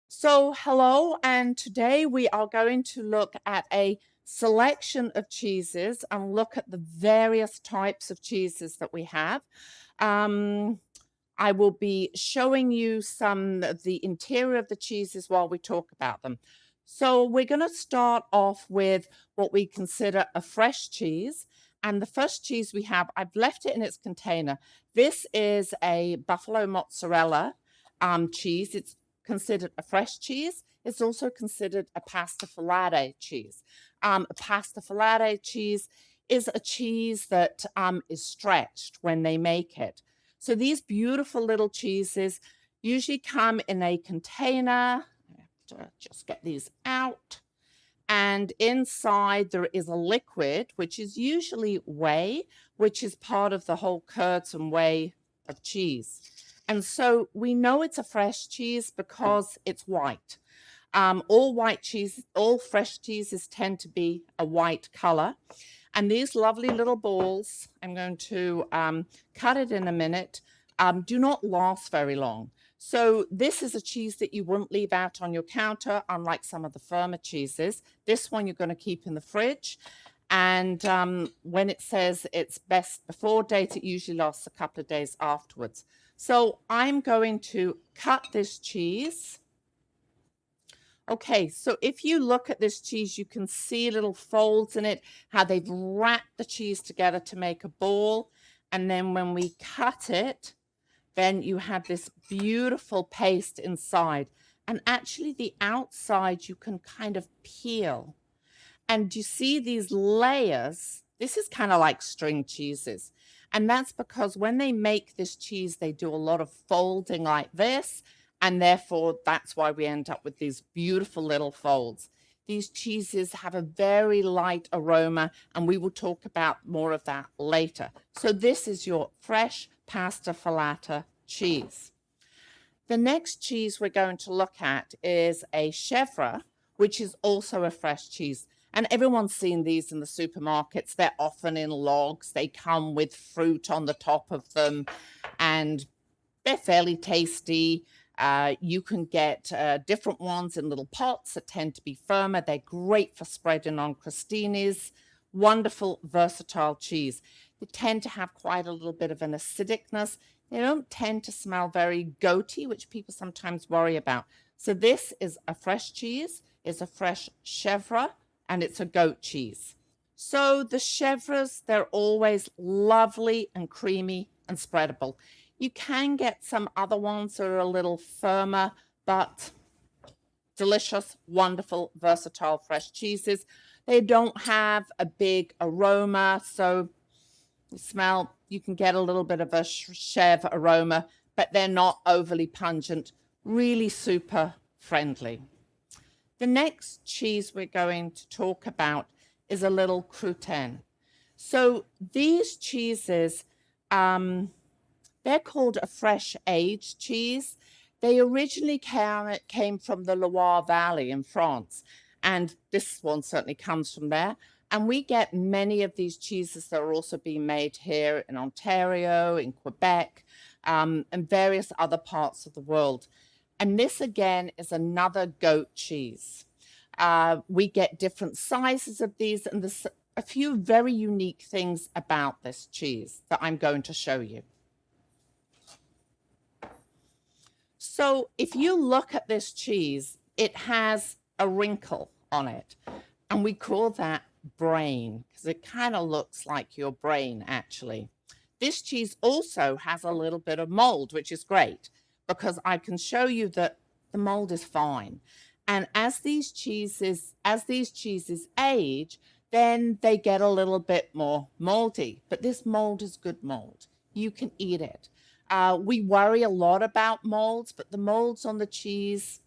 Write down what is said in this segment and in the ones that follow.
So, hello, and today we are going to look at a selection of cheeses and look at the various types of cheeses that we have. Um, I will be showing you some of the interior of the cheeses while we talk about them. So, we're going to start off with what we consider a fresh cheese. And the first cheese we have, I've left it in its container. This is a buffalo mozzarella cheese. It's considered a fresh cheese. It's also considered a pasta filate cheese. A pasta filate cheese is a cheese that is stretched when they make it. So these beautiful little cheeses usually come in a container. I have to just get these out. And inside there is a liquid, which is usually whey, which is part of the whole curds and whey of cheese. And so we know it's a fresh cheese because it's white. All white cheese, all fresh cheeses tend to be a white color. And these lovely little balls, I'm going to cut it in a minute, do not last very long. So this is a cheese that you wouldn't leave out on your counter, unlike some of the firmer cheeses. This one you're going to keep in the fridge. And when it says it's best before date, it usually lasts a couple of days afterwards. So I'm going to cut this cheese. Okay, so if you look at this cheese, you can see little folds in it, how they've wrapped the cheese together to make a ball. And then when we cut it, then you have this beautiful paste inside. And actually the outside you can kind of peel. And you see these layers. This is kind of like string cheeses. And that's because when they make this cheese, they do a lot of folding like this. And therefore, that's why we end up with these beautiful little folds. These cheeses have a very light aroma, and we will talk about more of that later. So this is your fresh pasta filata cheese. The next cheese we're going to look at is a chèvre, which is also a fresh cheese. And everyone's seen these in the supermarkets. They're often in logs. They come with fruit on the top of them, and they're fairly tasty. You can get different ones in little pots that tend to be firmer. They're great for spreading on crostinis. Wonderful, versatile cheese. They tend to have quite a little bit of an acidicness. They don't tend to smell very goaty, which people sometimes worry about. So this is a fresh cheese. It's a fresh chèvre, and it's a goat cheese. So the chèvres, they're always lovely and creamy and spreadable. You can get some other ones that are a little firmer, but delicious, wonderful, versatile, fresh cheeses. They don't have a big aroma, so you smell, you can get a little bit of a chèvre aroma, but they're not overly pungent, really super friendly. The next cheese we're going to talk about is a little croûte. So these cheeses, they're called a fresh aged cheese. They originally came from the Loire Valley in France, and this one certainly comes from there. And we get many of these cheeses that are also being made here in Ontario, in Quebec, and various other parts of the world. And this again is another goat cheese. We get different sizes of these, and there's a few very unique things about this cheese that I'm going to show you. So if you look at this cheese, it has a wrinkle on it, and we call that brain because it kind of looks like your brain, actually. This cheese also has a little bit of mold, which is great because I can show you that the mold is fine. And as these cheeses age, then they get a little bit more moldy. But this mold is good mold. You can eat it. We worry a lot about molds, but the molds on the cheese,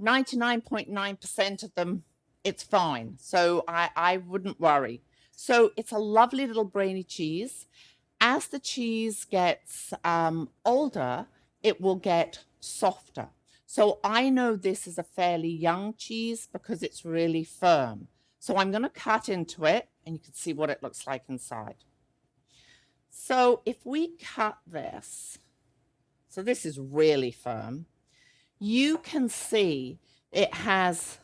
99.9% of them, it's fine. So I wouldn't worry. So it's a lovely little brainy cheese. As the cheese gets older, it will get softer. So I know this is a fairly young cheese because it's really firm. So I'm going to cut into it and you can see what it looks like inside. So if we cut this, so this is really firm, you can see it has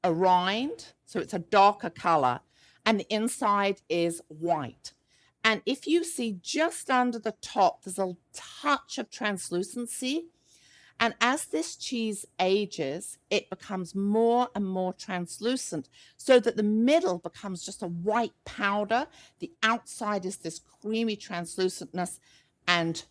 a rind, so it's a darker color, and the inside is white. And if you see just under the top, there's a touch of translucency. And as this cheese ages, it becomes more and more translucent so that the middle becomes just a white powder. The outside is this creamy translucentness, and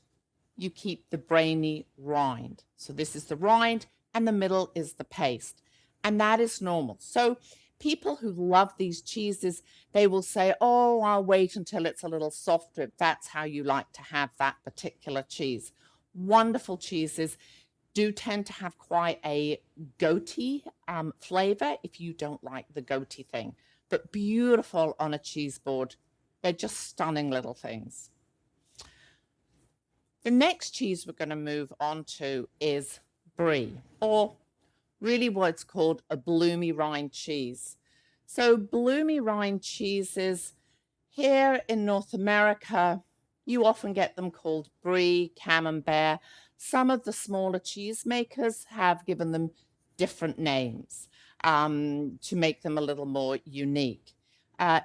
you keep the brainy rind. So this is the rind, and the middle is the paste. And that is normal. So people who love these cheeses, they will say, oh, I'll wait until it's a little softer if that's how you like to have that particular cheese. Wonderful cheeses do tend to have quite a goaty flavor if you don't like the goaty thing, but beautiful on a cheese board. They're just stunning little things. The next cheese we're going to move on to is brie, or really what's called a bloomy rind cheese. So bloomy rind cheeses here in North America, you often get them called brie, camembert. Some of the smaller cheese makers have given them different names to make them a little more unique.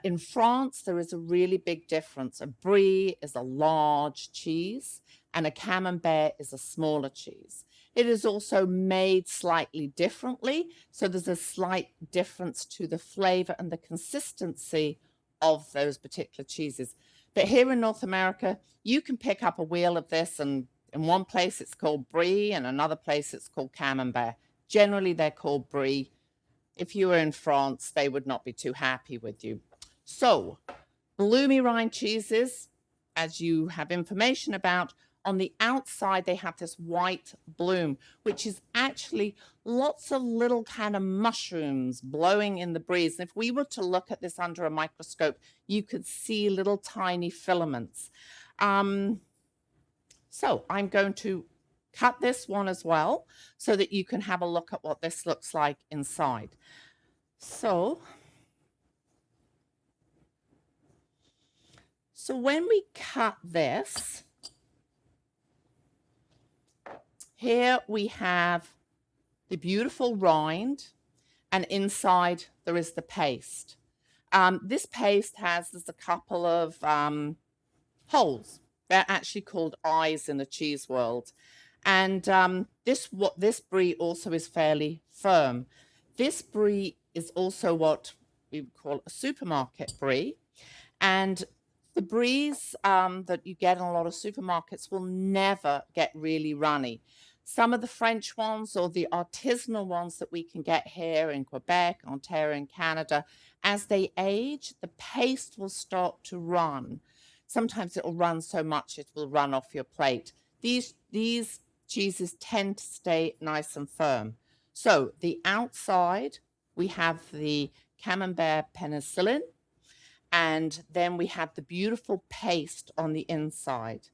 In France, there is a really big difference. A brie is a large cheese and a camembert is a smaller cheese. It is also made slightly differently, so there's a slight difference to the flavor and the consistency of those particular cheeses. But here in North America, you can pick up a wheel of this, and in one place it's called brie, and another place it's called camembert. Generally, they're called brie. If you were in France, they would not be too happy with you. So, bloomy rind cheeses, as you have information about, on the outside, they have this white bloom, which is actually lots of little kind of mushrooms blowing in the breeze. And if we were to look at this under a microscope, you could see little tiny filaments. So I'm going to cut this one as well so that you can have a look at what this looks like inside. So when we cut this, here we have the beautiful rind, and inside there is the paste. This paste there's a couple of holes. They're actually called eyes in the cheese world. And this brie also is fairly firm. This brie is also what we would call a supermarket brie. And the bries that you get in a lot of supermarkets will never get really runny. Some of the French ones or the artisanal ones that we can get here in Quebec, Ontario, and Canada, as they age, the paste will start to run. Sometimes it will run so much it will run off your plate. These cheeses tend to stay nice and firm. So the outside, we have the camembert penicillin, and then we have the beautiful paste on the inside.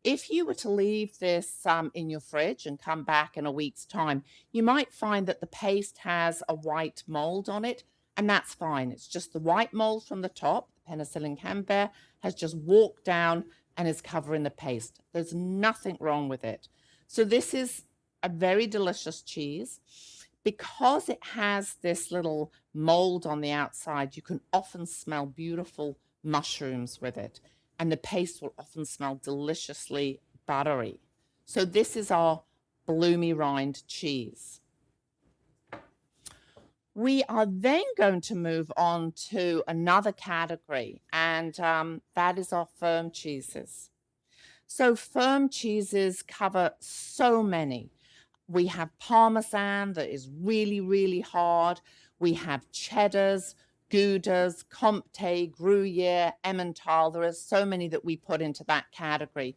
If you were to leave this in your fridge and come back in a week's time, you might find that the paste has a white mold on it, and that's fine. It's just the white mold from the top. The penicillin camembert has just walked down and is covering the paste. There's nothing wrong with it. So this is a very delicious cheese. Because it has this little mold on the outside, you can often smell beautiful mushrooms with it. And the paste will often smell deliciously buttery. So this is our bloomy rind cheese. We are then going to move on to another category, and that is our firm cheeses. So firm cheeses cover so many. We have Parmesan that is really, really hard. We have cheddars, Goudas, Comté, Gruyere, Emmental. There are so many that we put into that category.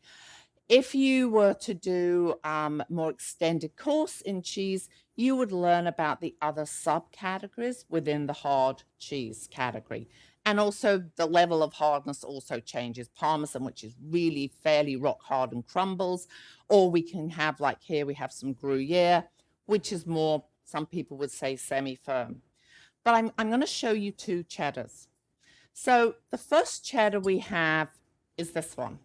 If you were to do a more extended course in cheese, you would learn about the other subcategories within the hard cheese category. And also the level of hardness also changes. Parmesan, which is really fairly rock hard and crumbles, or we can have, like here, we have some Gruyere, which is more, some people would say, semi-firm. but I'm going to show you two cheddars. So the first cheddar we have is this one.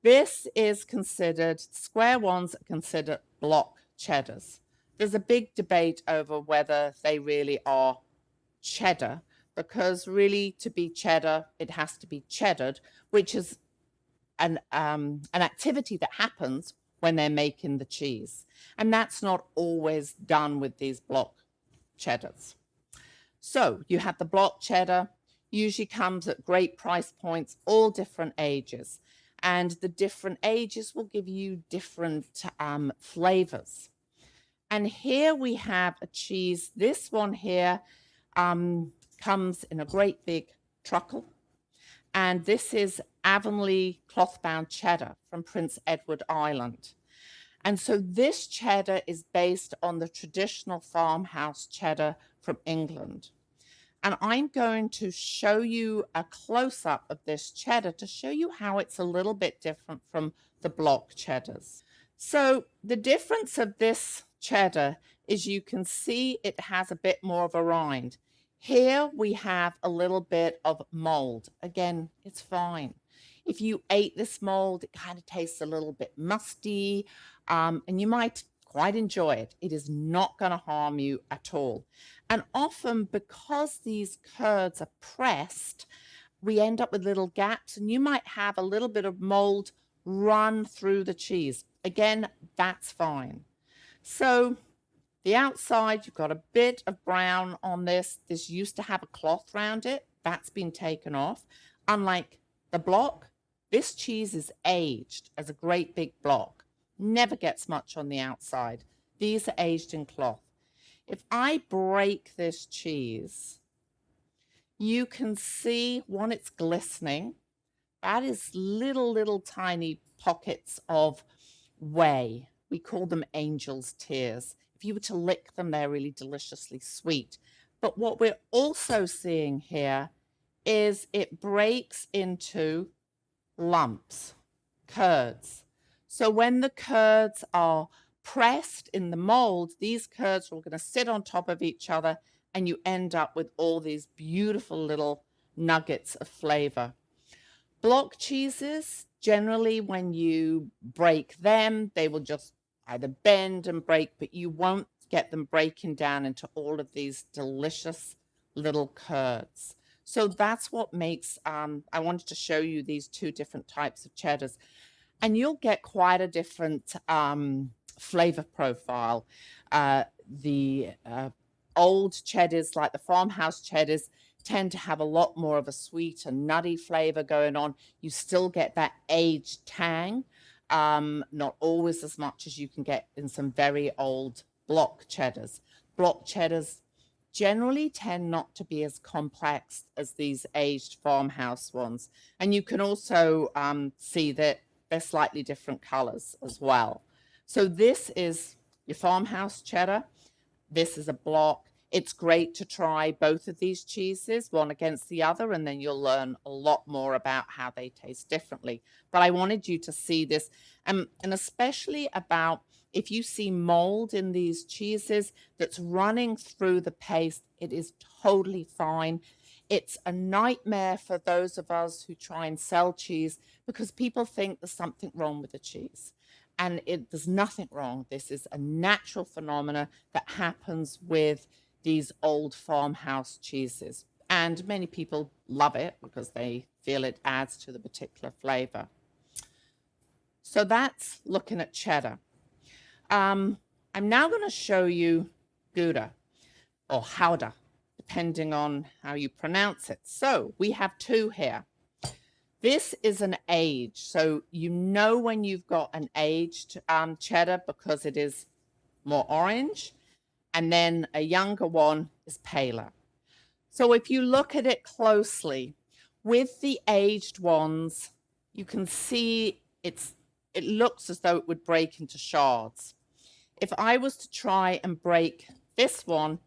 This is considered, square ones are considered block cheddars. There's a big debate over whether they really are cheddar, because really to be cheddar, it has to be cheddared, which is an activity that happens when they're making the cheese. And that's not always done with these block cheddars. So you have the block cheddar, usually comes at great price points, all different ages. And the different ages will give you different flavors. And here we have a cheese. This one here comes in a great big truckle. And this is Avonlea cloth-bound cheddar from Prince Edward Island. And so this cheddar is based on the traditional farmhouse cheddar from England. And I'm going to show you a close-up of this cheddar to show you how it's a little bit different from the block cheddars. So the difference of this cheddar is you can see it has a bit more of a rind. Here we have a little bit of mold. Again, it's fine. If you ate this mold, it kind of tastes a little bit musty, and you might quite enjoy it. It is not going to harm you at all. And often, because these curds are pressed, we end up with little gaps, and you might have a little bit of mold run through the cheese. Again, that's fine. So the outside, you've got a bit of brown on this. This used to have a cloth around it. That's been taken off. Unlike the block, this cheese is aged as a great big block. Never gets much on the outside. These are aged in cloth. If I break this cheese, you can see, one, it's glistening. That is little tiny pockets of whey. We call them angel's tears. If you were to lick them, they're really deliciously sweet. But what we're also seeing here is it breaks into lumps, curds. So when the curds are pressed in the mold, these curds are all going to sit on top of each other, and you end up with all these beautiful little nuggets of flavor. Block cheeses, generally when you break them, they will just either bend and break, but you won't get them breaking down into all of these delicious little curds. So that's what makes, I wanted to show you these two different types of cheddars. And you'll get quite a different flavor profile. The old cheddars, like the farmhouse cheddars, tend to have a lot more of a sweet and nutty flavor going on. You still get that aged tang, not always as much as you can get in some very old block cheddars. Block cheddars generally tend not to be as complex as these aged farmhouse ones. And you can also see that they're slightly different colors as well. So this is your farmhouse cheddar. This is a block. It's great to try both of these cheeses, one against the other, and then you'll learn a lot more about how they taste differently. But I wanted you to see this, and especially about if you see mold in these cheeses that's running through the paste, it is totally fine. It's a nightmare for those of us who try and sell cheese because people think there's something wrong with the cheese. And there's nothing wrong. This is a natural phenomena that happens with these old farmhouse cheeses. And many people love it because they feel it adds to the particular flavor. So that's looking at cheddar. I'm now going to show you Gouda or Gouda, depending on how you pronounce it. So we have two here. This is an aged, so you know when you've got an aged cheddar because it is more orange, and then a younger one is paler. So if you look at it closely, with the aged ones, you can see it looks as though it would break into shards. If I was to try and break this one,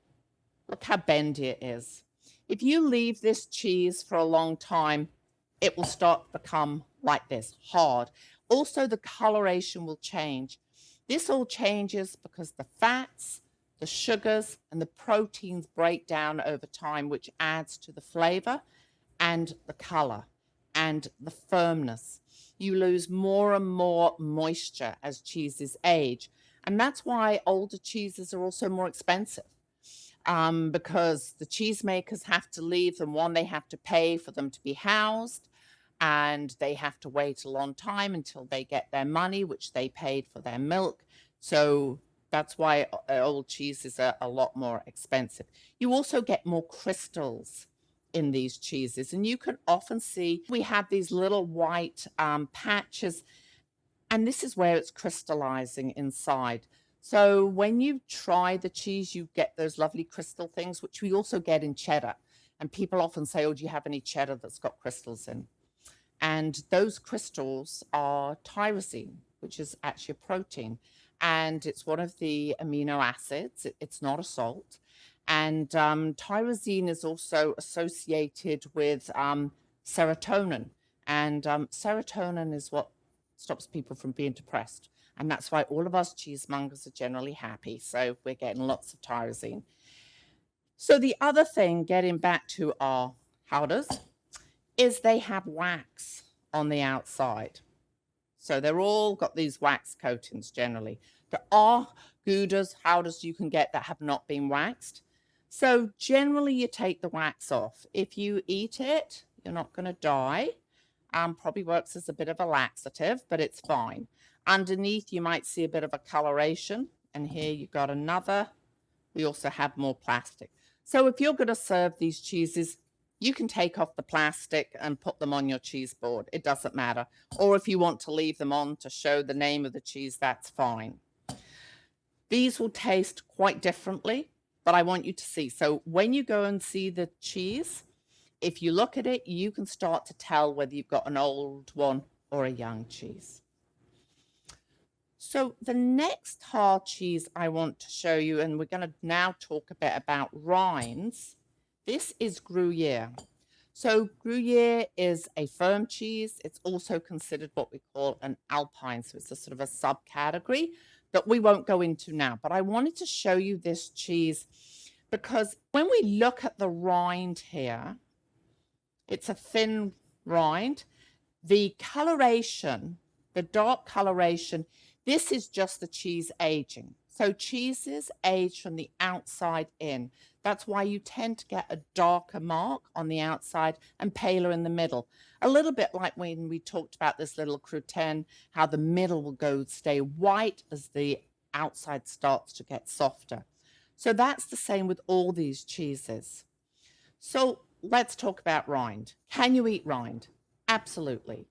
look how bendy it is. If you leave this cheese for a long time, it will start to become like this, hard. Also, the coloration will change. This all changes because the fats, the sugars and the proteins break down over time, which adds to the flavor and the color and the firmness. You lose more and more moisture as cheeses age. And that's why older cheeses are also more expensive, because the cheesemakers have to leave them. One, they have to pay for them to be housed, and they have to wait a long time until they get their money, which they paid for their milk. So that's why old cheeses are a lot more expensive. You also get more crystals in these cheeses, and you can often see we have these little white patches, and this is where it's crystallizing inside. So when you try the cheese, you get those lovely crystal things, which we also get in cheddar. And people often say, oh, do you have any cheddar that's got crystals in? And those crystals are tyrosine, which is actually a protein. And it's one of the amino acids. It's not a salt. And tyrosine is also associated with serotonin. And serotonin is what stops people from being depressed. And that's why all of us cheesemongers are generally happy. So we're getting lots of tyrosine. So the other thing, getting back to our howdahs, is they have wax on the outside. So they're all got these wax coatings generally. There are goudas, howdahs you can get that have not been waxed. So generally you take the wax off. If you eat it, you're not going to die. Probably works as a bit of a laxative, but it's fine. Underneath you might see a bit of a coloration, and here you've got another. We also have more plastic. So if you're going to serve these cheeses, you can take off the plastic and put them on your cheese board. It doesn't matter. Or if you want to leave them on to show the name of the cheese, that's fine. These will taste quite differently, but I want you to see. So when you go and see the cheese, if you look at it, you can start to tell whether you've got an old one or a young cheese. So the next hard cheese I want to show you, and we're going to now talk a bit about rinds. This is Gruyere. So Gruyere is a firm cheese. It's also considered what we call an Alpine. So it's a sort of a subcategory that we won't go into now. But I wanted to show you this cheese because when we look at the rind here, it's a thin rind. The coloration, the dark coloration, this is just the cheese aging. So cheeses age from the outside in. That's why you tend to get a darker mark on the outside and paler in the middle. A little bit like when we talked about this little crottin, how the middle will stay white as the outside starts to get softer. So that's the same with all these cheeses. So let's talk about rind. Can you eat rind? Absolutely.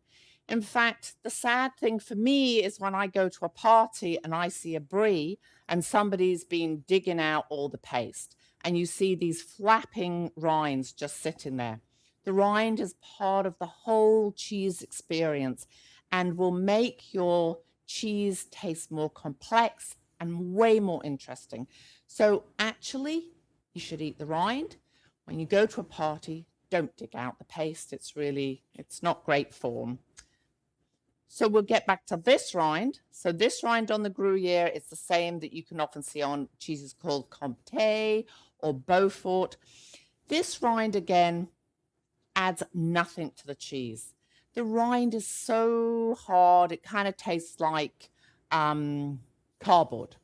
In fact, the sad thing for me is when I go to a party and I see a brie and somebody's been digging out all the paste and you see these flapping rinds just sitting there. The rind is part of the whole cheese experience and will make your cheese taste more complex and way more interesting. So actually, you should eat the rind. When you go to a party, don't dig out the paste. It's not great form. So we'll get back to this rind. So this rind on the Gruyere is the same that you can often see on cheeses called Comté or Beaufort. This rind, again, adds nothing to the cheese. The rind is so hard, it kind of tastes like cardboard.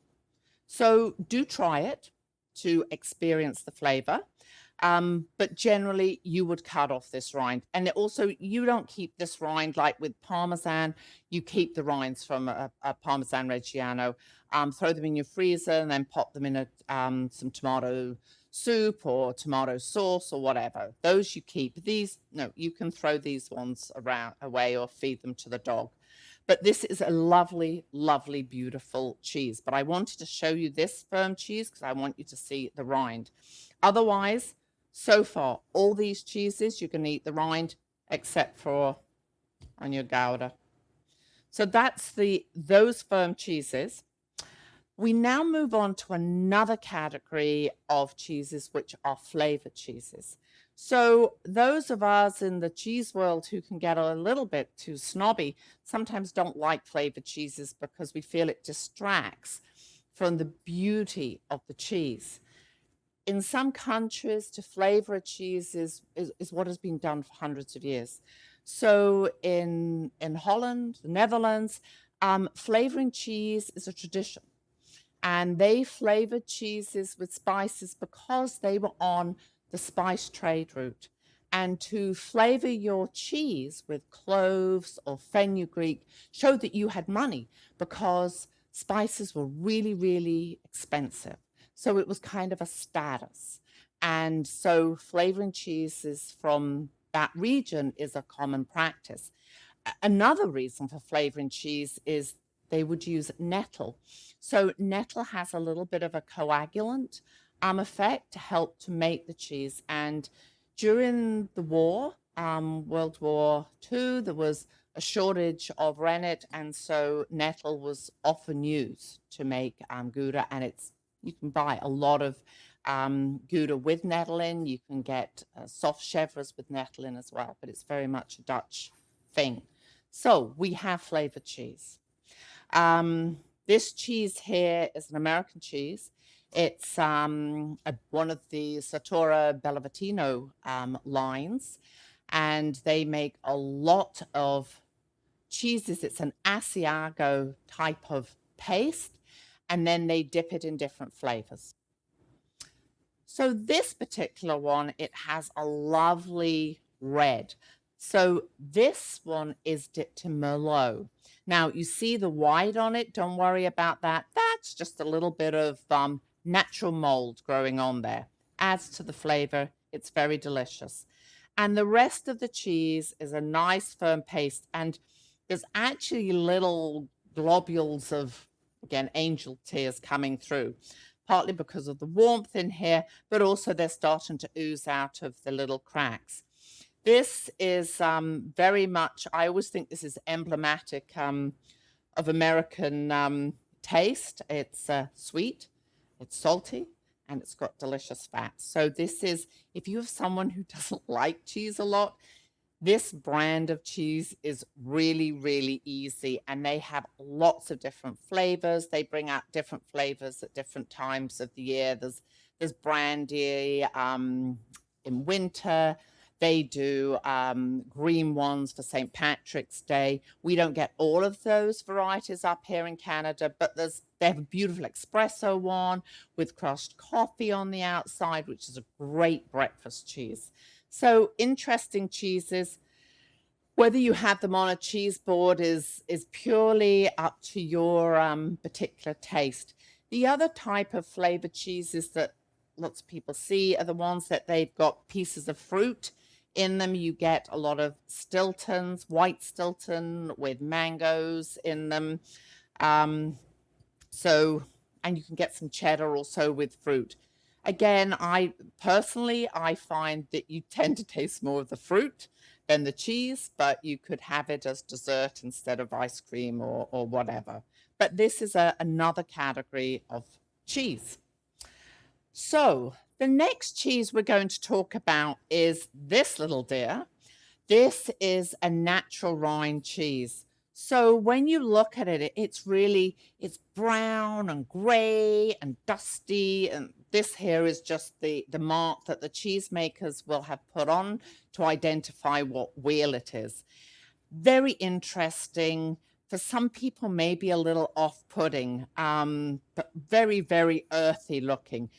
So do try it to experience the flavor. But generally you would cut off this rind. And also you don't keep this rind like with Parmesan. You keep the rinds from a Parmesan Reggiano, throw them in your freezer and then pop them in some tomato soup or tomato sauce or whatever. Those you keep. These, no, you can throw these ones away or feed them to the dog. But this is a lovely, lovely, beautiful cheese. But I wanted to show you this firm cheese because I want you to see the rind. Otherwise, so far, all these cheeses, you can eat the rind except for on your Gouda. So that's those firm cheeses. We now move on to another category of cheeses, which are flavored cheeses. So those of us in the cheese world who can get a little bit too snobby sometimes don't like flavored cheeses because we feel it distracts from the beauty of the cheese. In some countries, to flavor a cheese is what has been done for hundreds of years. So in Holland, the Netherlands, flavoring cheese is a tradition. And they flavored cheeses with spices because they were on the spice trade route. And to flavor your cheese with cloves or fenugreek showed that you had money because spices were really, really expensive. So it was kind of a status. And so flavoring cheeses from that region is a common practice. Another reason for flavoring cheese is they would use nettle. So nettle has a little bit of a coagulant effect to help to make the cheese. And during the war, World War II, there was a shortage of rennet, and so nettle was often used to make Gouda. And you can buy a lot of Gouda with nettle in. You can get soft chèvres with nettle in as well, but it's very much a Dutch thing. So we have flavored cheese. This cheese here is an American cheese. It's one of the Sartora Bellavitino lines, and they make a lot of cheeses. It's an Asiago type of paste, and then they dip it in different flavors. So this particular one, it has a lovely red. So this one is dipped in Merlot. Now, you see the white on it. Don't worry about that. That's just a little bit of natural mold growing on there. Adds to the flavor. It's very delicious. And the rest of the cheese is a nice firm paste. And there's actually little globules of, again, angel tears coming through, partly because of the warmth in here, but also they're starting to ooze out of the little cracks. This is very much, I always think this is emblematic of American taste. It's sweet, it's salty, and it's got delicious fats. So this is, if you have someone who doesn't like cheese a lot, this brand of cheese is really, really easy, and they have lots of different flavors. They bring out different flavors at different times of the year. There's brandy in winter. They do green ones for St. Patrick's Day. We don't get all of those varieties up here in Canada, but they have a beautiful espresso one with crushed coffee on the outside, which is a great breakfast cheese. So interesting cheeses. Whether you have them on a cheese board is purely up to your particular taste. The other type of flavored cheeses that lots of people see are the ones that they've got pieces of fruit in them. You get a lot of Stiltons, white Stilton with mangoes in them. And you can get some cheddar also with fruit. Again, I find that you tend to taste more of the fruit than the cheese, but you could have it as dessert instead of ice cream or whatever. But this is another category of cheese. So the next cheese we're going to talk about is this little dear. This is a natural rind cheese. So when you look at it, it's brown and gray and dusty. And this here is just the mark that the cheesemakers will have put on to identify what wheel it is. Very interesting. For some people, maybe a little off-putting, but very, very earthy looking.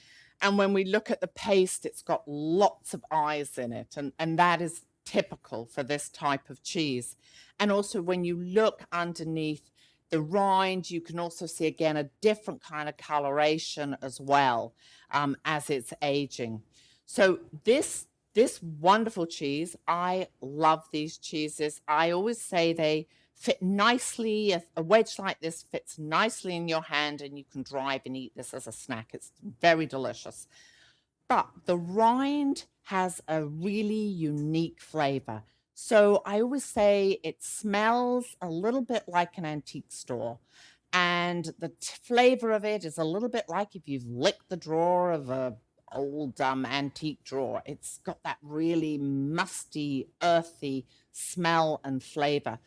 And when we look at the paste, it's got lots of eyes in it. And that is typical for this type of cheese. And also when you look underneath the rind, you can also see again a different kind of coloration as well as it's aging. So this wonderful cheese, I love these cheeses. I always say they fit nicely. A wedge like this fits nicely in your hand, and you can drive and eat this as a snack. It's very delicious. But the rind has a really unique flavor. So I always say it smells a little bit like an antique store. And the flavor of it is a little bit like if you've licked the drawer of a old antique drawer. It's got that really musty, earthy smell and flavor.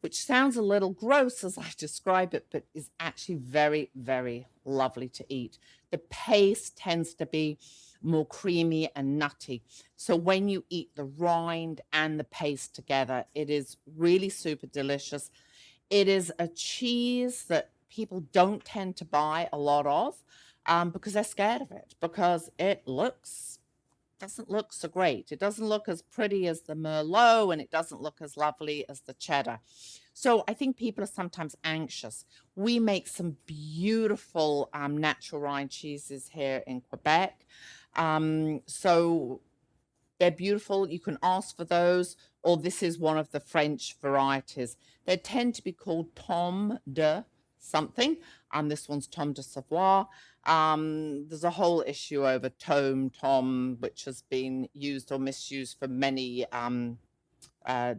which sounds a little gross as I describe it, but is actually very, very lovely to eat. The paste tends to be more creamy and nutty. So when you eat the rind and the paste together, it is really super delicious. It is a cheese that people don't tend to buy a lot of because they're scared of it, because it doesn't look so great. It doesn't look as pretty as the Merlot, and it doesn't look as lovely as the cheddar. So I think people are sometimes anxious. We make some beautiful natural rind cheeses here in Quebec. So they're beautiful. You can ask for those, or this is one of the French varieties. They tend to be called Tome de something. This one's Tome de Savoie. There's a whole issue over Tom, which has been used or misused for many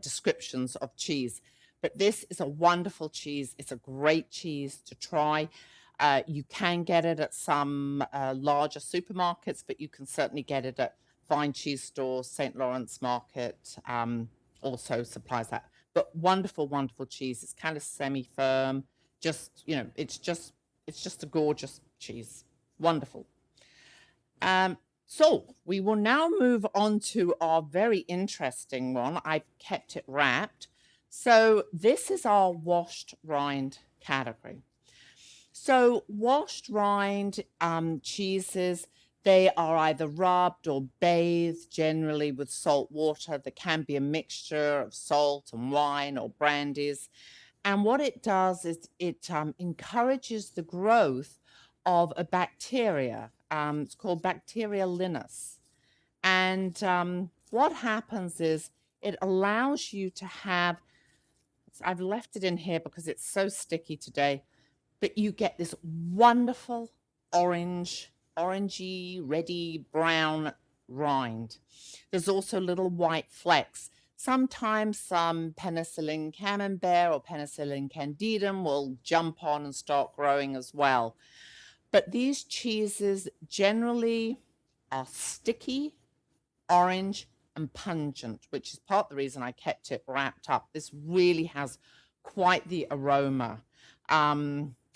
descriptions of cheese. But this is a wonderful cheese. It's a great cheese to try. You can get it at some larger supermarkets, but you can certainly get it at fine cheese stores. St. Lawrence Market also supplies that. But wonderful, wonderful cheese. It's kind of semi-firm. Just, you know, it's just a gorgeous cheese. Wonderful. So we will now move on to our very interesting one. I've kept it wrapped. So this is our washed rind category. So washed rind cheeses, they are either rubbed or bathed, generally with salt water. There can be a mixture of salt and wine or brandies. And what it does is it encourages the growth of a bacteria. It's called Bacteria linus. And what happens is it allows you to have, I've left it in here because it's so sticky today, but you get this wonderful orangey, reddy, brown rind. There's also little white flecks. Sometimes some Penicillium camembert or Penicillium candidum will jump on and start growing as well. But these cheeses generally are sticky, orange, and pungent, which is part of the reason I kept it wrapped up. This really has quite the aroma,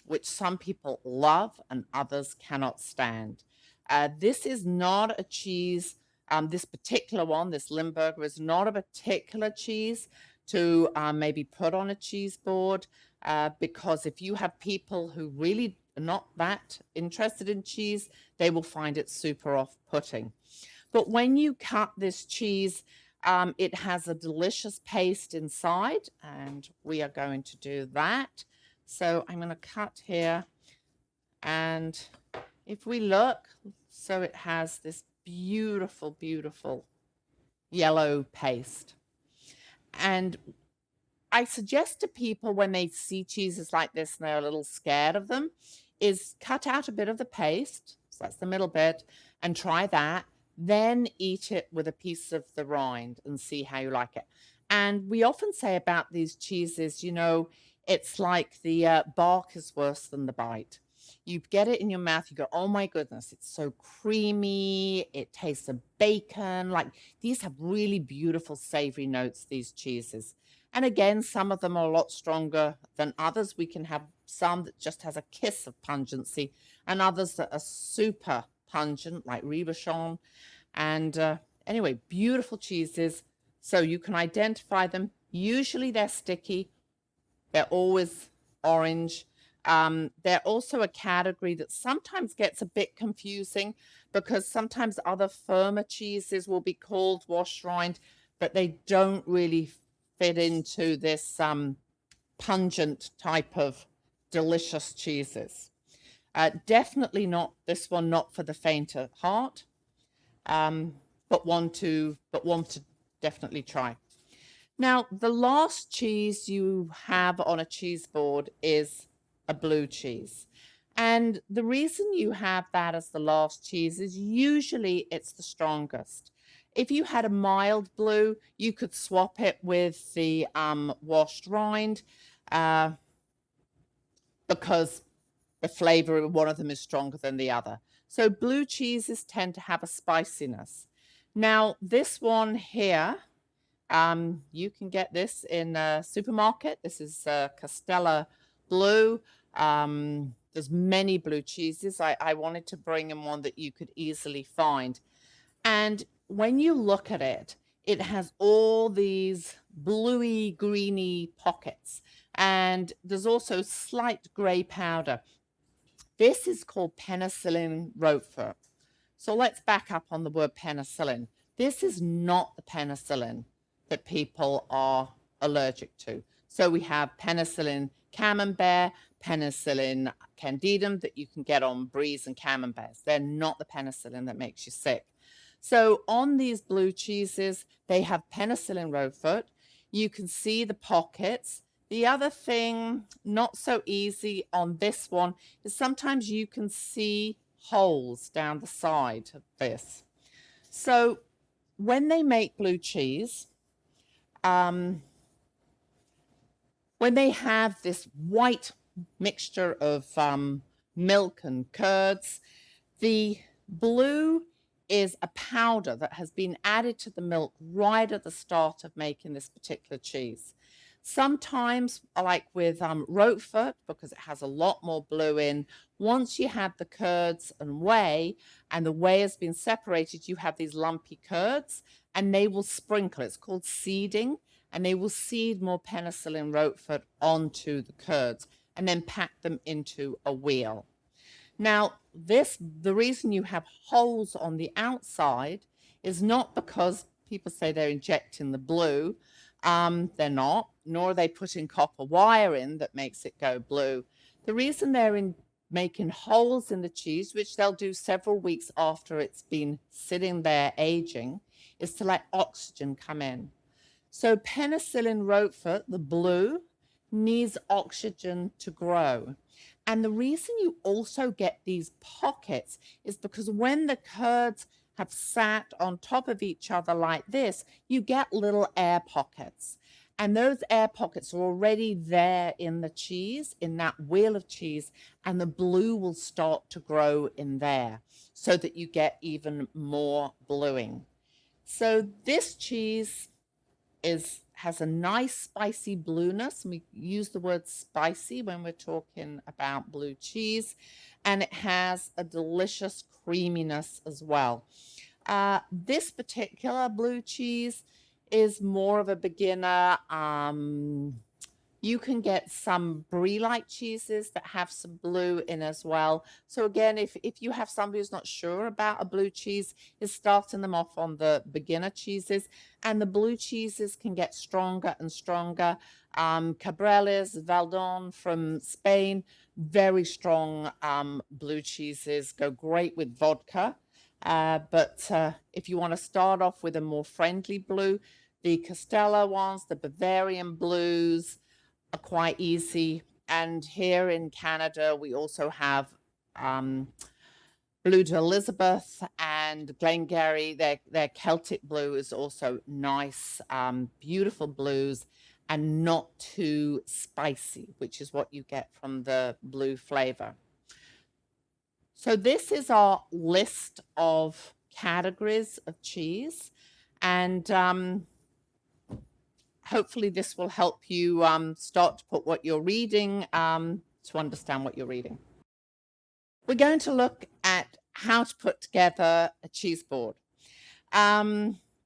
which some people love and others cannot stand. This is not a cheese, this particular one, this Limburger, is not a particular cheese to maybe put on a cheese board, because if you have people who really are not that interested in cheese, they will find it super off-putting. But when you cut this cheese, it has a delicious paste inside, and we are going to do that. So I'm going to cut here, and if we look, so it has this beautiful, beautiful yellow paste. And I suggest to people when they see cheeses like this and they're a little scared of them, is cut out a bit of the paste, so that's the middle bit, and try that. Then eat it with a piece of the rind and see how you like it. And we often say about these cheeses, you know, it's like the bark is worse than the bite. You get it in your mouth, you go, oh my goodness, it's so creamy, it tastes of bacon. Like, these have really beautiful savory notes, these cheeses. And again, some of them are a lot stronger than others. We can have some that just has a kiss of pungency, and others that are super pungent, like Rebauchon. And anyway, beautiful cheeses. So you can identify them. Usually they're sticky. They're always orange. They're also a category that sometimes gets a bit confusing, because sometimes other firmer cheeses will be called washed rind, but they don't really fit into this pungent type of delicious cheeses. Definitely not this one, not for the faint of heart, but one to definitely try. Now, the last cheese you have on a cheese board is a blue cheese. And the reason you have that as the last cheese is usually it's the strongest. If you had a mild blue, you could swap it with the washed rind, because the flavor of one of them is stronger than the other. So blue cheeses tend to have a spiciness. Now, this one here, You can get this in a supermarket. This is Castella Blue. There's many blue cheeses. I wanted to bring in one that you could easily find. And when you look at it, it has all these bluey, greeny pockets. And there's also slight gray powder. This is called penicillin roquefort. So let's back up on the word penicillin. This is not the penicillin that people are allergic to. So we have penicillin camembert, penicillin candidum that you can get on bries and camemberts. They're not the penicillin that makes you sick. So on these blue cheeses, they have penicillin roquefort. You can see the pockets. The other thing, not so easy on this one, is sometimes you can see holes down the side of this. So when they make blue cheese, when they have this white mixture of milk and curds, the blue is a powder that has been added to the milk right at the start of making this particular cheese. Sometimes, like with Roquefort, because it has a lot more blue in, once you have the curds and whey, and the whey has been separated, you have these lumpy curds, and they will sprinkle. It's called seeding, and they will seed more penicillin Roquefort onto the curds, and then pack them into a wheel. Now, the reason you have holes on the outside is not because people say they're injecting the blue. They're not, nor are they putting copper wire in that makes it go blue. The reason they're making holes in the cheese, which they'll do several weeks after it's been sitting there aging, is to let oxygen come in. So penicillin Roquefort, the blue, needs oxygen to grow. And the reason you also get these pockets is because when the curds have sat on top of each other like this, you get little air pockets. And those air pockets are already there in the cheese, in that wheel of cheese, and the blue will start to grow in there so that you get even more bluing. So this cheese has a nice spicy blueness. We use the word spicy when we're talking about blue cheese, and it has a delicious creaminess as well. This particular blue cheese is more of a beginner. You can get some brie-like cheeses that have some blue in as well. So again, if you have somebody who's not sure about a blue cheese, is starting them off on the beginner cheeses. And the blue cheeses can get stronger and stronger. Cabreles, Valdon from Spain, very strong blue cheeses, go great with vodka. But if you want to start off with a more friendly blue, the Castella ones, the Bavarian blues, are quite easy. And here in Canada, we also have Blue de Elizabeth and Glengarry. Their Celtic blue is also nice, beautiful blues, and not too spicy, which is what you get from the blue flavor. So this is our list of categories of cheese, and hopefully this will help you start to put what you're reading to understand what you're reading. We're going to look at how to put together a cheese board.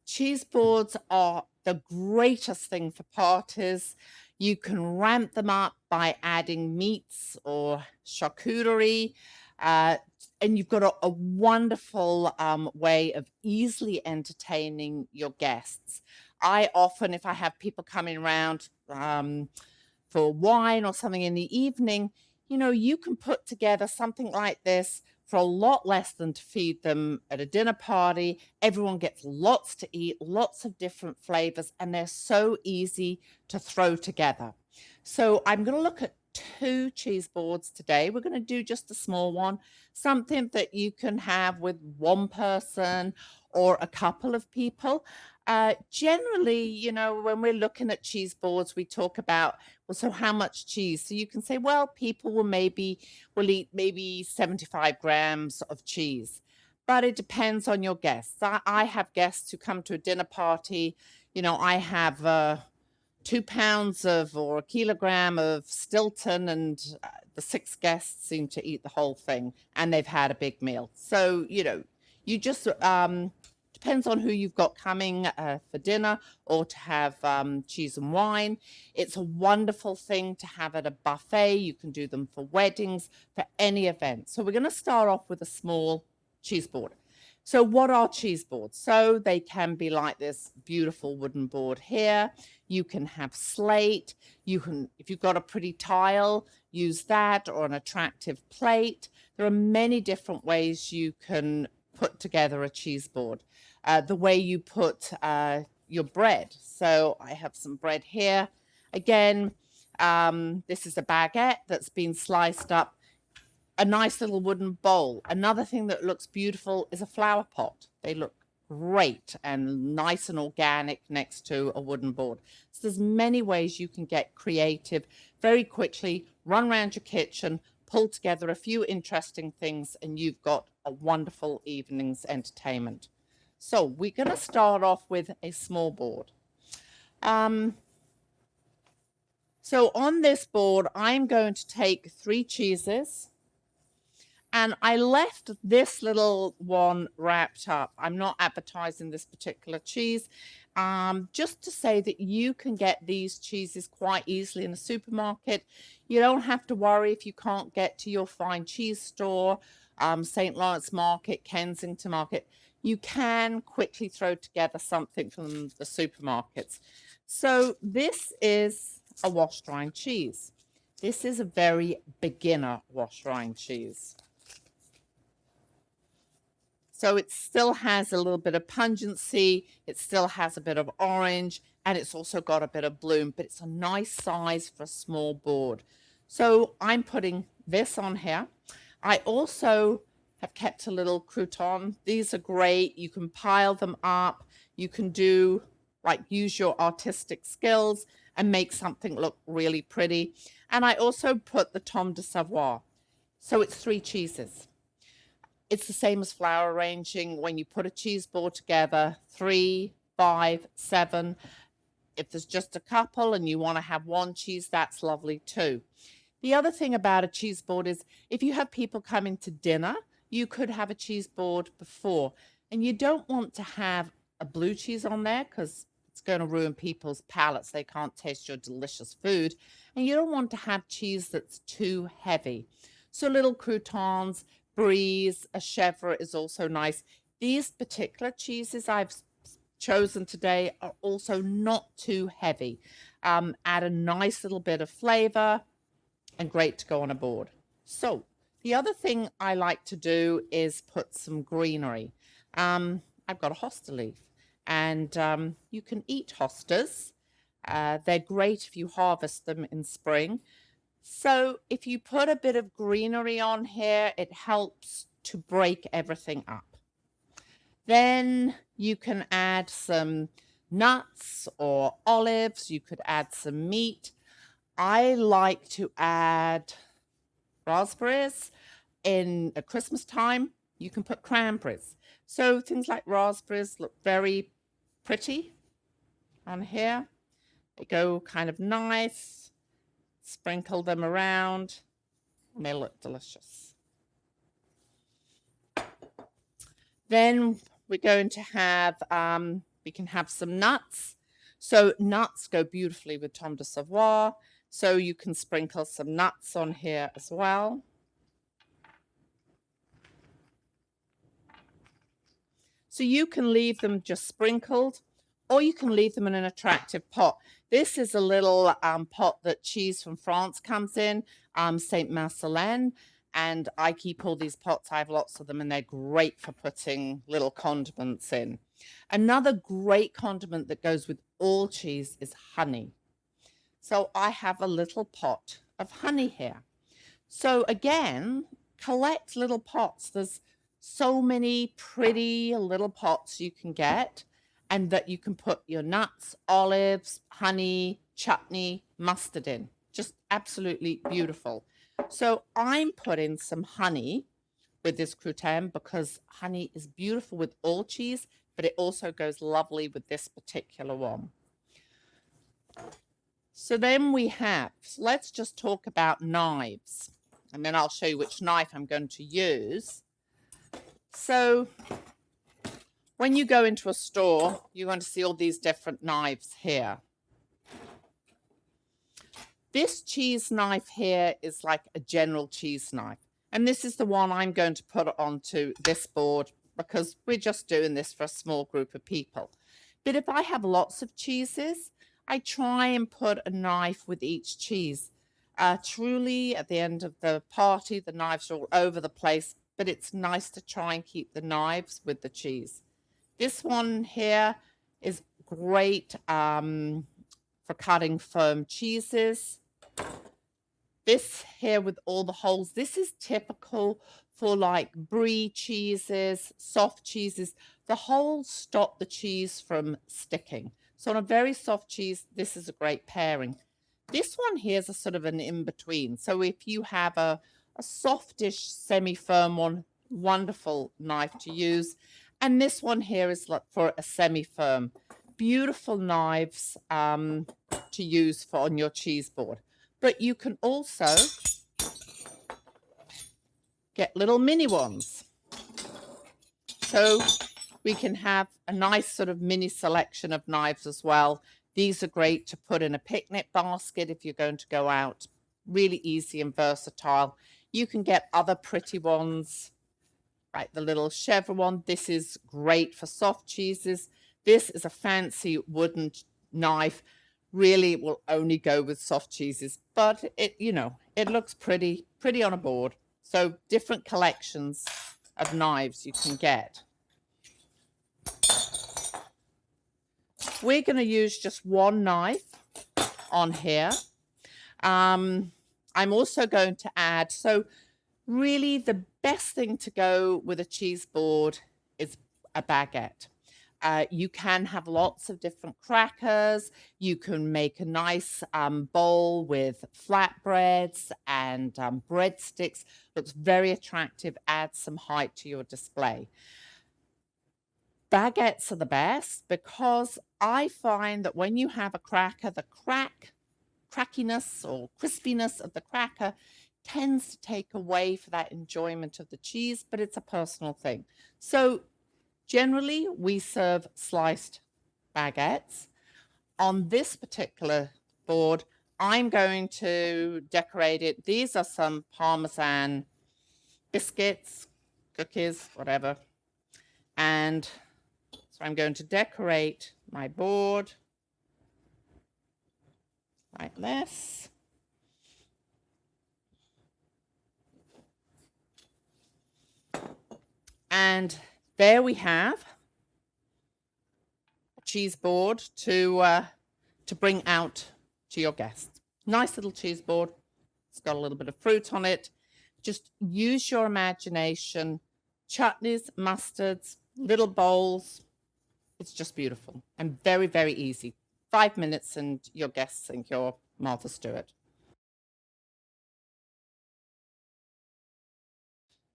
Cheese boards are the greatest thing for parties. You can ramp them up by adding meats or charcuterie. And you've got a wonderful way of easily entertaining your guests. I often, if I have people coming around for wine or something in the evening, you can put together something like this for a lot less than to feed them at a dinner party. Everyone gets lots to eat, lots of different flavors, and they're so easy to throw together. So I'm going to look at 2 cheese boards today. We're going to do just a small one, something that you can have with one person or a couple of people. Generally, when we're looking at cheese boards, we talk about, well, so how much cheese? So you can say, well, people will eat maybe 75 grams of cheese, but it depends on your guests. I have guests who come to a dinner party, You know, I have 2 pounds of or a kilogram of Stilton, and the 6 guests seem to eat the whole thing, and they've had a big meal. So, you know, you just depends on who you've got coming for dinner or to have cheese and wine. It's a wonderful thing to have at a buffet. You can do them for weddings, for any event. So we're going to start off with a small cheese board. So what are cheese boards? So they can be like this beautiful wooden board here. You can have slate. You can, if you've got a pretty tile, use that, or an attractive plate. There are many different ways you can put together a cheese board. The way you put your bread. So I have some bread here. Again, this is a baguette that's been sliced up. A nice little wooden bowl. Another thing that looks beautiful is a flower pot. They look great and nice and organic next to a wooden board. So there's many ways you can get creative very quickly, run around your kitchen, pull together a few interesting things, and you've got a wonderful evening's entertainment. So we're going to start off with a small board. So on this board, I'm going to take 3 cheeses. And I left this little one wrapped up. I'm not advertising this particular cheese, just to say that you can get these cheeses quite easily in a supermarket. You don't have to worry if you can't get to your fine cheese store, St. Lawrence Market, Kensington Market. You can quickly throw together something from the supermarkets. So this is a wash-drying cheese. This is a very beginner wash-drying cheese. So it still has a little bit of pungency, it still has a bit of orange, and it's also got a bit of bloom, but it's a nice size for a small board. So I'm putting this on here. I also have kept a little crouton. These are great. You can pile them up. You can do, like, use your artistic skills and make something look really pretty. And I also put the Tome de Savoie. So it's 3 cheeses. It's the same as flour arranging. When you put a cheese board together, 3, 5, 7. If there's just a couple and you want to have 1 cheese, that's lovely too. The other thing about a cheese board is if you have people coming to dinner, you could have a cheese board before. And you don't want to have a blue cheese on there because it's going to ruin people's palates. They can't taste your delicious food. And you don't want to have cheese that's too heavy. So little croutons, brie, a chèvre is also nice. These particular cheeses I've chosen today are also not too heavy. Add a nice little bit of flavor and great to go on a board. So the other thing I like to do is put some greenery. I've got a hosta leaf, and you can eat hostas. They're great if you harvest them in spring. So if you put a bit of greenery on here, it helps to break everything up. Then you can add some nuts or olives. You could add some meat. I like to add raspberries. In at Christmas time, you can put cranberries. So things like raspberries look very pretty on here. They go kind of nice. Sprinkle them around, and they look delicious. Then we're going to have, we can have some nuts. So nuts go beautifully with Tome de Savoie. So you can sprinkle some nuts on here as well. So you can leave them just sprinkled, or you can leave them in an attractive pot. This is a little pot that cheese from France comes in, Saint Marcelin, and I keep all these pots. I have lots of them, and they're great for putting little condiments in. Another great condiment that goes with all cheese is honey. So I have a little pot of honey here. So again, collect little pots. There's so many pretty little pots you can get, and that you can put your nuts, olives, honey, chutney, mustard in. Just absolutely beautiful. So I'm putting some honey with this crouton because honey is beautiful with all cheese, but it also goes lovely with this particular one. So then we have, let's just talk about knives, and then I'll show you which knife I'm going to use. So when you go into a store, you're going to see all these different knives here. This cheese knife here is like a general cheese knife. And this is the one I'm going to put onto this board because we're just doing this for a small group of people. But if I have lots of cheeses, I try and put a knife with each cheese. Truly, at the end of the party, the knives are all over the place, but it's nice to try and keep the knives with the cheese. This one here is great for cutting firm cheeses. This here with all the holes, this is typical for like brie cheeses, soft cheeses. The holes stop the cheese from sticking. So on a very soft cheese, this is a great pairing. This one here is a sort of an in-between. So if you have a softish, semi-firm one, wonderful knife to use. And this one here is like for a semi-firm. Beautiful knives to use for on your cheese board. But you can also get little mini ones. So we can have a nice sort of mini selection of knives as well. These are great to put in a picnic basket if you're going to go out. Really easy and versatile. You can get other pretty ones, like the little chevre one. This is great for soft cheeses. This is a fancy wooden knife. Really, it will only go with soft cheeses, but it, you know, it looks pretty on a board. So different collections of knives you can get. We're going to use just one knife on here. I'm also going to add, so really the best thing to go with a cheese board is a baguette. You can have lots of different crackers. You can make a nice bowl with flatbreads and breadsticks. Looks very attractive, adds some height to your display. Baguettes are the best because I find that when you have a cracker, the crackiness or crispiness of the cracker tends to take away for that enjoyment of the cheese, but it's a personal thing. So generally, we serve sliced baguettes. On this particular board, I'm going to decorate it. These are some Parmesan biscuits, cookies, whatever. And so I'm going to decorate my board like this. And there we have a cheese board to bring out to your guests. Nice little cheese board. It's got a little bit of fruit on it. Just use your imagination. Chutneys, mustards, little bowls. It's just beautiful and very, very easy. 5 minutes and your guests think you're Martha Stewart.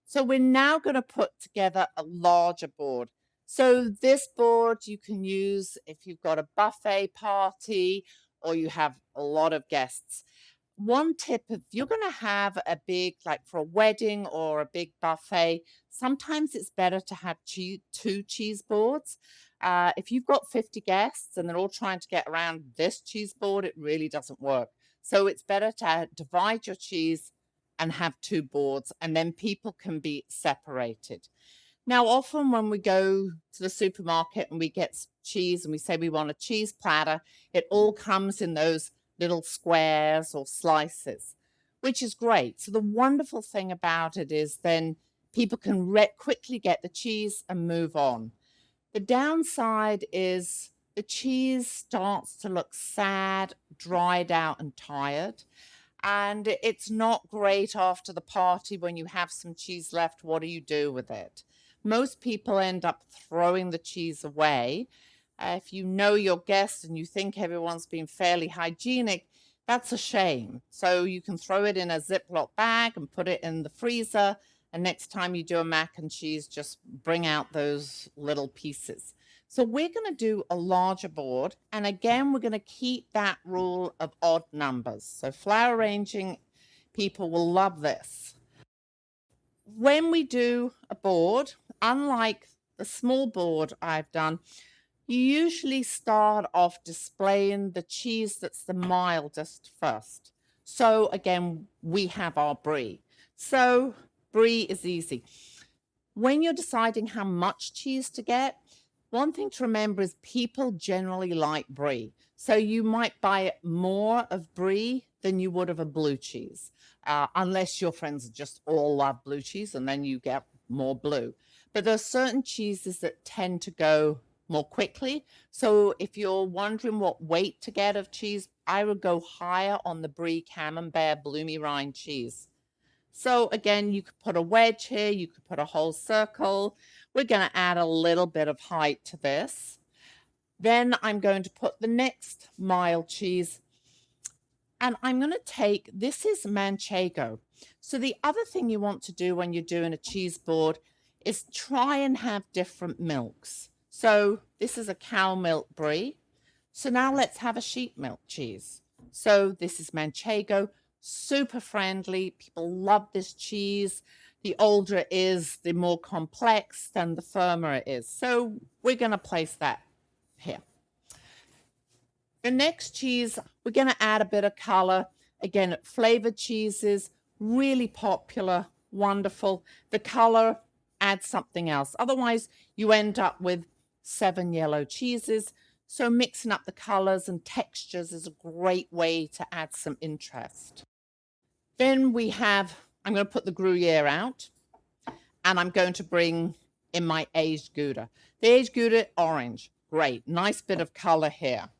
So we're now going to put together a larger board. So this board you can use if you've got a buffet party or you have a lot of guests. One tip, if you're going to have a big, like for a wedding or a big buffet, sometimes it's better to have two cheese boards. If you've got 50 guests and they're all trying to get around this cheese board, it really doesn't work. So it's better to divide your cheese and have two boards, and then people can be separated. Now, often when we go to the supermarket and we get cheese and we say we want a cheese platter, it all comes in those little squares or slices, which is great. So the wonderful thing about it is then people can quickly get the cheese and move on. The downside is the cheese starts to look sad, dried out, and tired. And it's not great after the party when you have some cheese left. What do you do with it? Most people end up throwing the cheese away. If you know your guests and you think everyone's been fairly hygienic, that's a shame. So you can throw it in a Ziploc bag and put it in the freezer. And next time you do a mac and cheese, just bring out those little pieces. So we're going to do a larger board. And again, we're going to keep that rule of odd numbers. So flower arranging people will love this. When we do a board, unlike the small board I've done, you usually start off displaying the cheese that's the mildest first. So again, we have our brie. So brie is easy. When you're deciding how much cheese to get, one thing to remember is people generally like brie. So you might buy more of brie than you would of a blue cheese, unless your friends just all love blue cheese, and then you get more blue. But there are certain cheeses that tend to go more quickly. So if you're wondering what weight to get of cheese, I would go higher on the brie camembert bloomy rind cheese. So again, you could put a wedge here, you could put a whole circle. We're going to add a little bit of height to this. Then I'm going to put the next mild cheese, and I'm going to take, this is manchego. So the other thing you want to do when you're doing a cheese board is try and have different milks. So this is a cow milk brie. So now let's have a sheep milk cheese. So this is manchego, super friendly. People love this cheese. The older it is, the more complex and the firmer it is. So we're going to place that here. The next cheese, we're going to add a bit of color. Again, flavored cheeses, really popular, wonderful. The color adds something else. Otherwise, you end up with 7 yellow cheeses. So mixing up the colors and textures is a great way to add some interest. Then we have, I'm going to put the Gruyere out, and I'm going to bring in my aged Gouda. The aged Gouda, orange, great, nice bit of color here.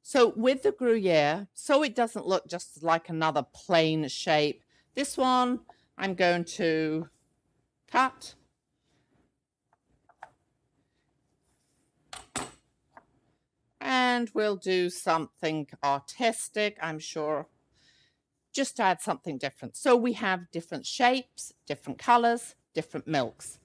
So with the Gruyere, so it doesn't look just like another plain shape, this one I'm going to cut. And we'll do something artistic, I'm sure. Just to add something different. So we have different shapes, different colors, different milks.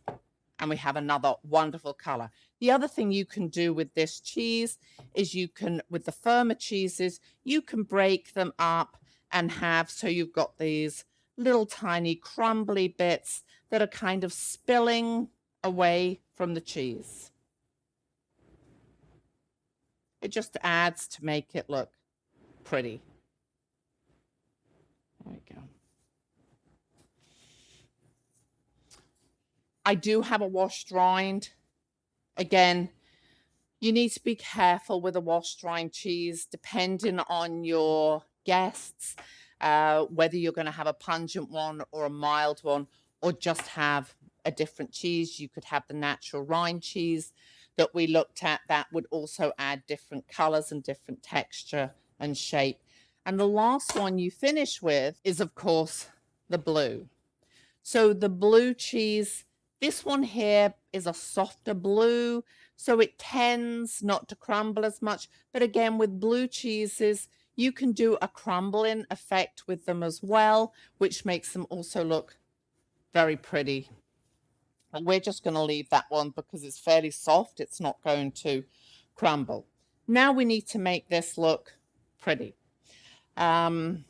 And we have another wonderful color. The other thing you can do with this cheese is you can, with the firmer cheeses, you can break them up and have, so you've got these little tiny crumbly bits that are kind of spilling away from the cheese. It just adds to make it look pretty. There we go. I do have a washed rind. Again, you need to be careful with a washed rind cheese, depending on your guests, whether you're going to have a pungent one or a mild one, or just have a different cheese. You could have the natural rind cheese that we looked at. That would also add different colors and different texture and shape. And the last one you finish with is, of course, the blue. So the blue cheese, this one here is a softer blue, so it tends not to crumble as much. But again, with blue cheeses, you can do a crumbling effect with them as well, which makes them also look very pretty. And we're just going to leave that one because it's fairly soft. It's not going to crumble. Now we need to make this look pretty. So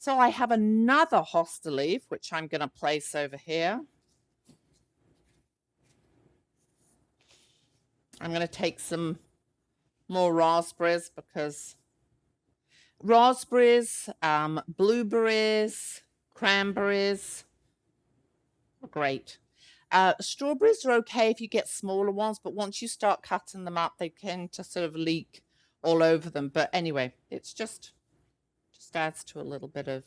I have another hosta leaf, which I'm going to place over here. I'm going to take some more raspberries because raspberries, blueberries, cranberries are great. Strawberries are okay if you get smaller ones, but once you start cutting them up, they tend to sort of leak all over them. But anyway, it's just adds to a little bit of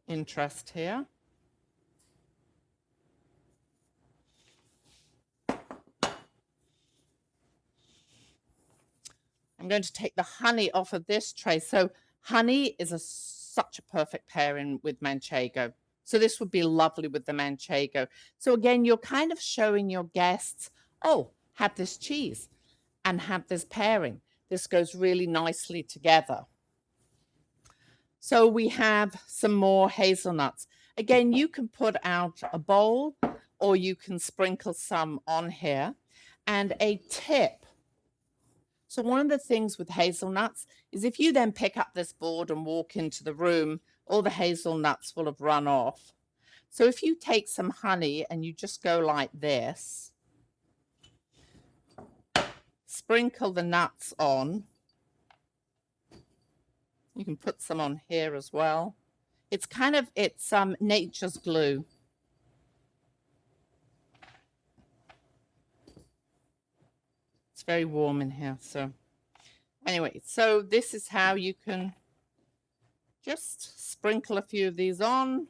interest here. I'm going to take the honey off of this tray. So honey is such a perfect pairing with manchego. So this would be lovely with the manchego. So again, you're kind of showing your guests, oh, have this cheese and have this pairing. This goes really nicely together. So we have some more hazelnuts. Again, you can put out a bowl or you can sprinkle some on here. And a tip. So one of the things with hazelnuts is if you then pick up this board and walk into the room, all the hazelnuts will have run off. So if you take some honey and you just go like this, sprinkle the nuts on. You can put some on here as well. It's nature's glue. It's very warm in here. So anyway, so this is how you can just sprinkle a few of these on.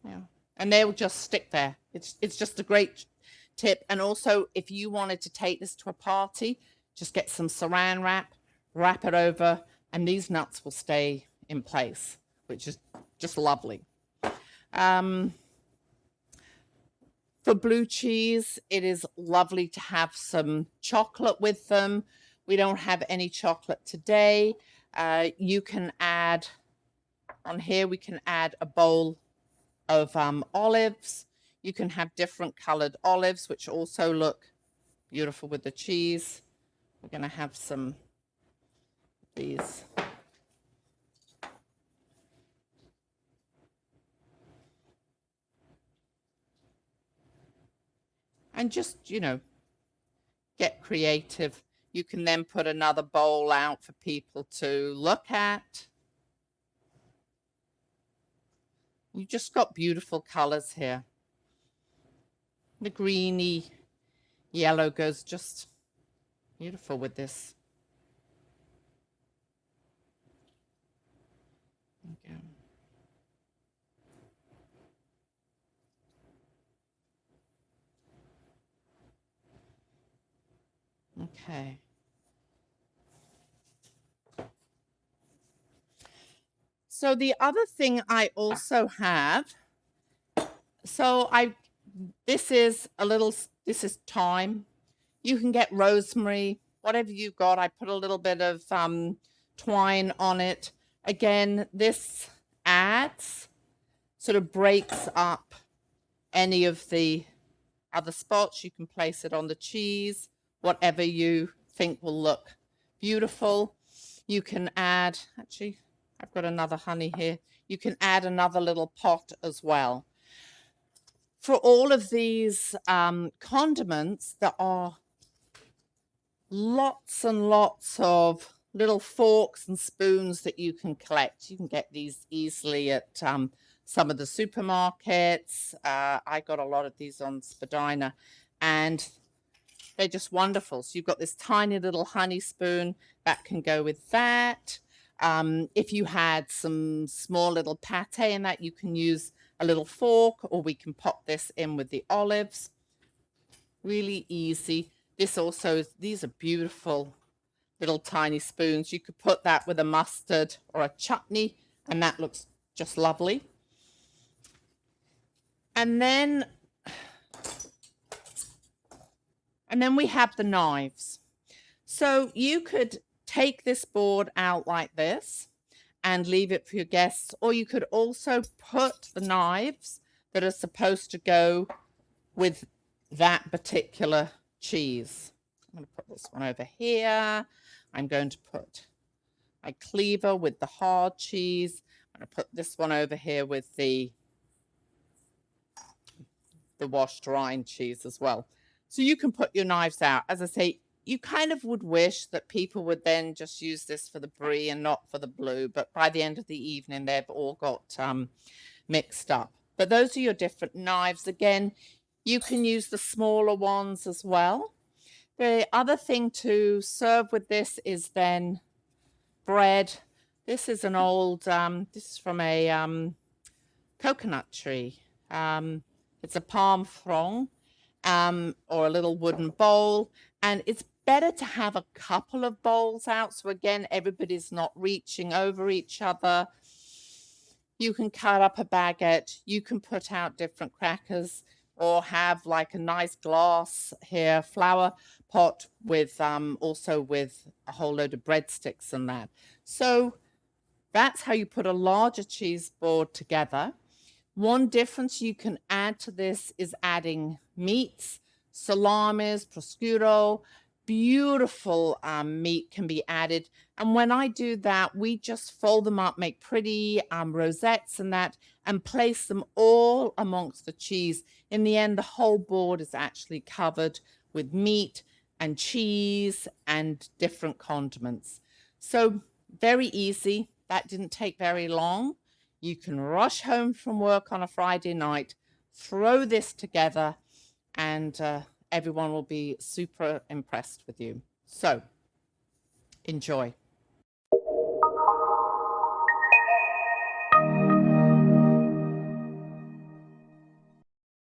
Yeah. And they'll just stick there. It's just a great tip. And also, if you wanted to take this to a party, just get some saran wrap, wrap it over, and these nuts will stay in place, which is just lovely. For blue cheese, it is lovely to have some chocolate with them. We don't have any chocolate today. You can add, on here we can add a bowl of olives. You can have different colored olives, which also look beautiful with the cheese. We're going to have some of these. And just, you know, get creative. You can then put another bowl out for people to look at. You've just got beautiful colors here. The greeny yellow goes just beautiful with this. Okay. Okay. So the other thing I also have, this is thyme. You can get rosemary, whatever you've got. I put a little bit of twine on it. Again, this sort of breaks up any of the other spots. You can place it on the cheese, whatever you think will look beautiful. You can add, actually, I've got another honey here. You can add another little pot as well. For all of these condiments, there are lots and lots of little forks and spoons that you can collect. You can get these easily at some of the supermarkets. I got a lot of these on Spadina, and they're just wonderful. So you've got this tiny little honey spoon that can go with that. If you had some small little pate in that, you can use a little fork, or we can pop this in with the olives. Really easy. These are beautiful little tiny spoons. You could put that with a mustard or a chutney, and that looks just lovely. And then we have the knives. So you could take this board out like this and leave it for your guests, or you could also put the knives that are supposed to go with that particular cheese. I'm going to put this one over here. I'm going to put my cleaver with the hard cheese. I'm going to put this one over here with the washed rind cheese as well. So you can put your knives out. As I say, you kind of would wish that people would then just use this for the brie and not for the blue, but by the end of the evening, they've all got mixed up. But those are your different knives. Again, you can use the smaller ones as well. The other thing to serve with this is then bread. This is an old, this is from a coconut tree. It's a palm frond, or a little wooden bowl, and it's better to have a couple of bowls out. So again, everybody's not reaching over each other. You can cut up a baguette. You can put out different crackers, or have like a nice glass here, flower pot with also with a whole load of breadsticks and that. So That's how you put a larger cheese board together. One difference you can add to this is adding meats, salamis, prosciutto. Beautiful meat can be added. And when I do that, we just fold them up, make pretty rosettes and that, and place them all amongst the cheese. In the end, the whole board is actually covered with meat and cheese and different condiments. So very easy. That didn't take very long. You can rush home from work on a Friday night, throw this together, and everyone will be super impressed with you. So enjoy.